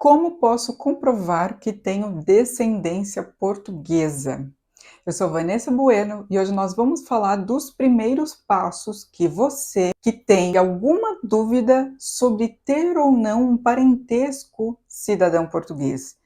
Como posso comprovar que tenho descendência portuguesa? Eu sou Vanessa Bueno e hoje nós vamos falar dos primeiros passos que você que tem alguma dúvida sobre ter ou não um parentesco cidadão português.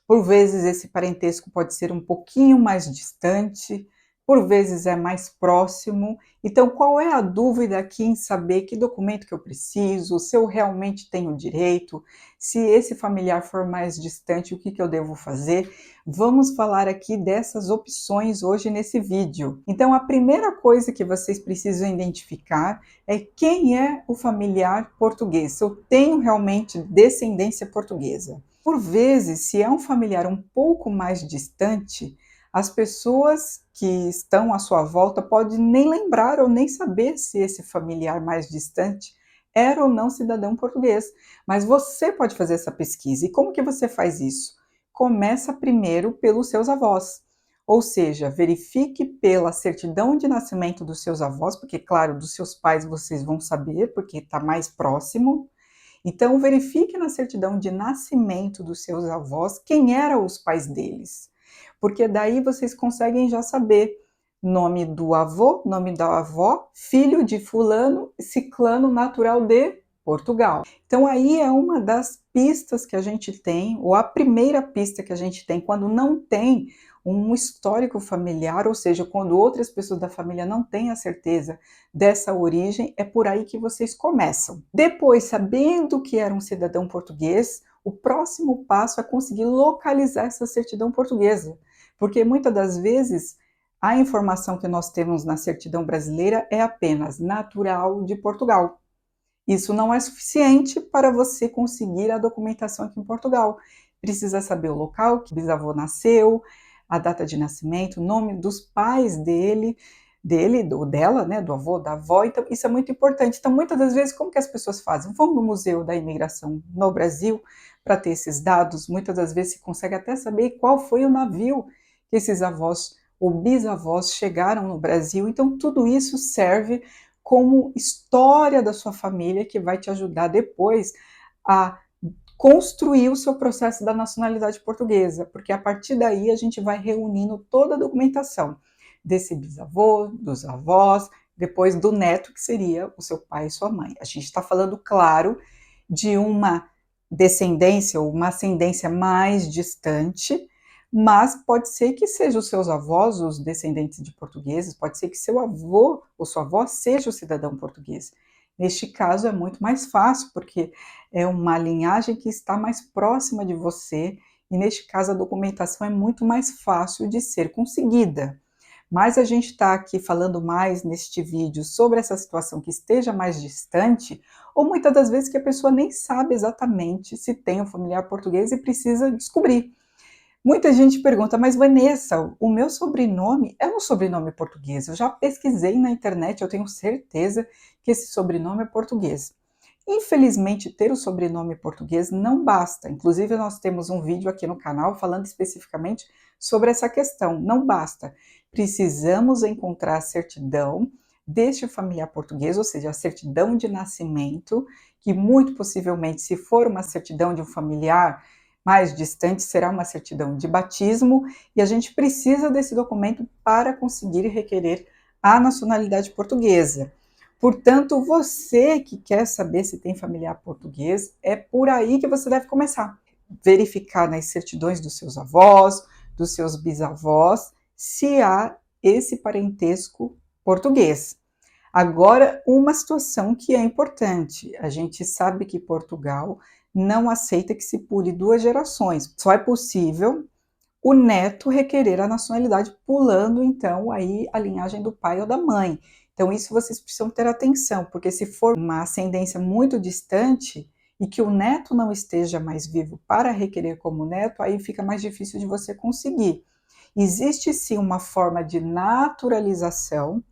Por vezes esse parentesco pode ser um pouquinho mais distante, por vezes é mais próximo. Então, qual é a dúvida aqui em saber que documento que eu preciso, se eu realmente tenho direito, se esse familiar for mais distante, o que eu devo fazer? Vamos falar aqui dessas opções hoje nesse vídeo. Então, a primeira coisa que vocês precisam identificar é quem é o familiar português, se eu tenho realmente descendência portuguesa. Por vezes, se é um familiar um pouco mais distante, as pessoas que estão à sua volta podem nem lembrar ou nem saber se esse familiar mais distante era ou não cidadão português. Mas você pode fazer essa pesquisa. E como que você faz isso? Começa primeiro pelos seus avós. Ou seja, verifique pela certidão de nascimento dos seus avós, porque, claro, dos seus pais vocês vão saber, porque está mais próximo. Então, verifique na certidão de nascimento dos seus avós quem eram os pais deles, porque daí vocês conseguem já saber nome do avô, nome da avó, filho de fulano, ciclano natural de Portugal. Então aí é uma das pistas que a gente tem, ou a primeira pista que a gente tem quando não tem um histórico familiar, ou seja, quando outras pessoas da família não têm a certeza dessa origem, é por aí que vocês começam. Depois, sabendo que era um cidadão português, o próximo passo é conseguir localizar essa certidão portuguesa, porque muitas das vezes a informação que nós temos na certidão brasileira é apenas natural de Portugal. Isso não é suficiente para você conseguir a documentação aqui em Portugal. Precisa saber o local que o bisavô nasceu, a data de nascimento, o nome dos pais dele ou dela, né, do avô, da avó. Então, isso é muito importante. Então, muitas das vezes, como que as pessoas fazem? Vão no Museu da Imigração no Brasil para ter esses dados. Muitas das vezes se consegue até saber qual foi o navio que esses avós ou bisavós chegaram no Brasil. Então, tudo isso serve como história da sua família que vai te ajudar depois a construir o seu processo da nacionalidade portuguesa, porque a partir daí a gente vai reunindo toda a documentação desse bisavô, dos avós, depois do neto, que seria o seu pai e sua mãe. A gente está falando, claro, de uma descendência ou uma ascendência mais distante, mas pode ser que sejam os seus avós, os descendentes de portugueses, pode ser que seu avô ou sua avó seja o cidadão português. Neste caso é muito mais fácil, porque é uma linhagem que está mais próxima de você, e neste caso a documentação é muito mais fácil de ser conseguida. Mas a gente está aqui falando mais neste vídeo sobre essa situação que esteja mais distante, ou muitas das vezes que a pessoa nem sabe exatamente se tem um familiar português e precisa descobrir. Muita gente pergunta, mas Vanessa, o meu sobrenome é um sobrenome português. Eu já pesquisei na internet, eu tenho certeza que esse sobrenome é português. Infelizmente, ter o sobrenome português não basta. Inclusive, nós temos um vídeo aqui no canal falando especificamente sobre essa questão. Não basta. Precisamos encontrar a certidão deste familiar português, ou seja, a certidão de nascimento, que muito possivelmente, se for uma certidão de um familiar mais distante, será uma certidão de batismo, e a gente precisa desse documento para conseguir requerer a nacionalidade portuguesa. Portanto, você que quer saber se tem familiar português, é por aí que você deve começar. Verificar nas certidões dos seus avós, dos seus bisavós, se há esse parentesco português. Agora, uma situação que é importante. A gente sabe que Portugal não aceita que se pule duas gerações. Só é possível o neto requerer a nacionalidade pulando, então, aí a linhagem do pai ou da mãe. Então, isso vocês precisam ter atenção, porque se for uma ascendência muito distante e que o neto não esteja mais vivo para requerer como neto, aí fica mais difícil de você conseguir. Existe sim uma forma de naturalização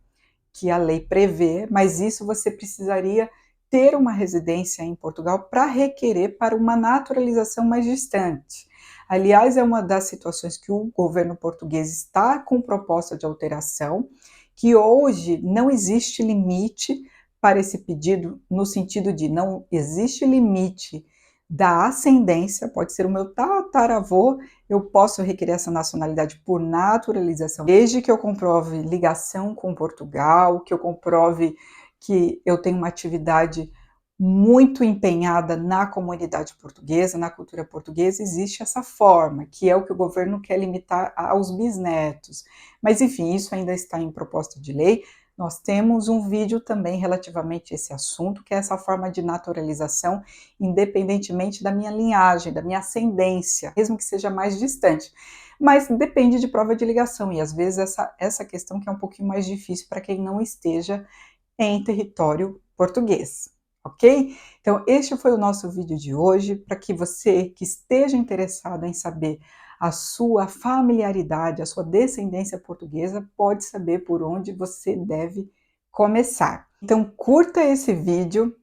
que a lei prevê, mas isso você precisaria ter uma residência em Portugal para requerer para uma naturalização mais distante. Aliás, é uma das situações que o governo português está com proposta de alteração, que hoje não existe limite para esse pedido, no sentido de não existe limite da ascendência, pode ser o meu tataravô, eu posso requerer essa nacionalidade por naturalização, desde que eu comprove ligação com Portugal, que eu comprove que eu tenho uma atividade muito empenhada na comunidade portuguesa, na cultura portuguesa, existe essa forma, que é o que o governo quer limitar aos bisnetos. Mas, enfim, isso ainda está em proposta de lei. Nós temos um vídeo também relativamente a esse assunto, que é essa forma de naturalização, independentemente da minha linhagem, da minha ascendência, mesmo que seja mais distante. Mas depende de prova de ligação, e às vezes essa questão que é um pouquinho mais difícil para quem não esteja em território português, ok? Então, este foi o nosso vídeo de hoje, para que você que esteja interessado em saber a sua familiaridade, a sua descendência portuguesa, pode saber por onde você deve começar. Então, curta esse vídeo,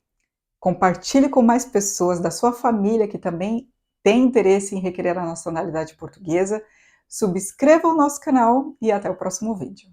compartilhe com mais pessoas da sua família que também tem interesse em requerer a nacionalidade portuguesa, subscreva o nosso canal e até o próximo vídeo.